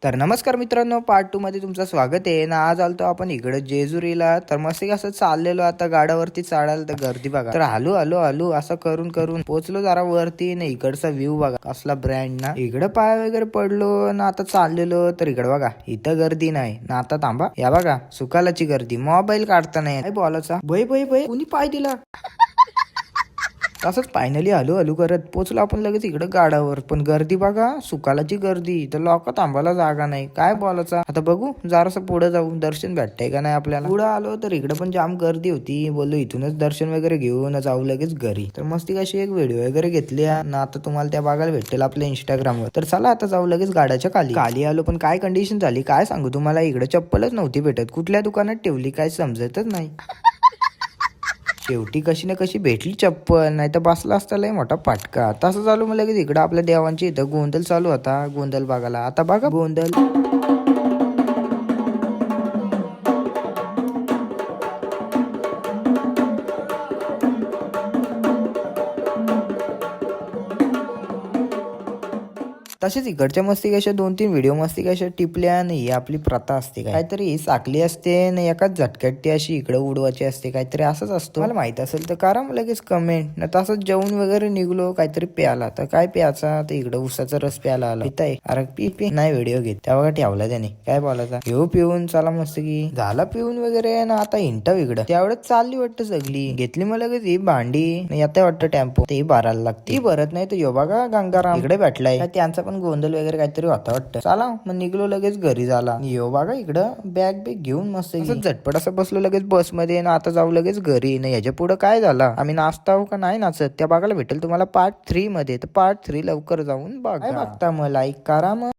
तर नमस्कार मित्रांनो, पार्ट 2 मध्ये तुमचं स्वागत आहे ना. आज आलतो आपण इकडे जेजुरीला. तर मस्त असं चाललेलो आता गाडावरती चढायला, तर गर्दी बघा. तर हलू हलू हलू असं करून करून पोहोचलो जरा वरती. ना इकडचा व्ह्यू बघा कसला ब्रँड ना. इकडे पाय वगैरे पडलो ना आता चाललेलो. तर इकडे बघा इथं गर्दी नाही ना. आता थांबा, या बघा सुकालाची गर्दी. मोबाईल काढता नाही काय बोलायचा. भय भय भय कुणी पाय दिला. तसंच फायनली हलू हलू करत पोचलो आपण लगेच इकडे गाडावर. पण गर्दी बघा, सुकालाची गर्दी. तर लोक थांबायला जागा नाही. काय बोलायचा. आता बघू जरासं पुढे जाऊ, दर्शन भेटतंय का नाही आपल्याला. पुढे आलो तर इकडे पण जाम गर्दी होती. बोललो इथूनच दर्शन वगैरे घेऊन जाऊ लगेच घरी. तर मस्ती कशी एक व्हिडिओ वगैरे घेतली ना. आता तुम्हाला त्या बघायला भेटेल आपल्या इंस्टाग्रामवर. तर चला आता जाऊ लगेच गाड्याच्या खाली. खाली आलो पण काय कंडिशन झाली काय सांगू तुम्हाला. इकडे चप्पलच नव्हती भेटत. कुठल्या दुकानात ठेवली काय समजतच नाही. शेवटी कशी ना कशी भेटली चप्पल, नाही तर बसला असता लय मोठा फाटका. तसं चालू मग लगेच इकडं आपल्या देवांची इथं गोंधळ चालू होता. गोंधळ बघायला आता बघा गोंधळ. तसेच इकडच्या मस्ती कशा 2-3 व्हिडिओ मस्ती कशा टिपल्या नाही. आपली प्रथा असते काहीतरी साखली असते ना, एकाच झटक्यात ती अशी इकडे उडवायची असते काहीतरी असंच असतं. मला माहित असेल तर करा मग लगेच कमेंट ना. तसंच जेवण वगैरे निघलो काहीतरी प्याला. तर काय प्याचा, तर इकडे उसाचा रस प्यायला आला. पिताय अरे पी पी नाही व्हिडिओ घेत त्या बघा ठेवला त्याने. काय बोलायचा घेऊ पिऊन चला मस्त की झाला पिऊन वगैरे ना. आता हिंटा इकडं तेवढ्यात चालली वाटतं सगळी. घेतली मला लगेच ही भांडी येते वाटतं टेम्पो. ते भरायला लागते. ती भरत नाही तर यो बघा गंगाराम इकडे भेटलाय. त्यांचा पण गोंधळ वगैरे काहीतरी होता वाटतं. चला मग निघलो लगेच घरी झाला. यो बघा इकडं बॅग बिग घेऊन मस्त झटपट असं बसलो लगेच बस मध्ये ना. आता जाऊ लगेच घरी. ना याच्या पुढे काय झाला, आम्ही नाचता हो का नाही नाचत त्या बघायला भेटेल तुम्हाला पार्ट 3 मध्ये. तर पार्ट 3 लवकर जाऊन बघा. मग लाईक करा मग.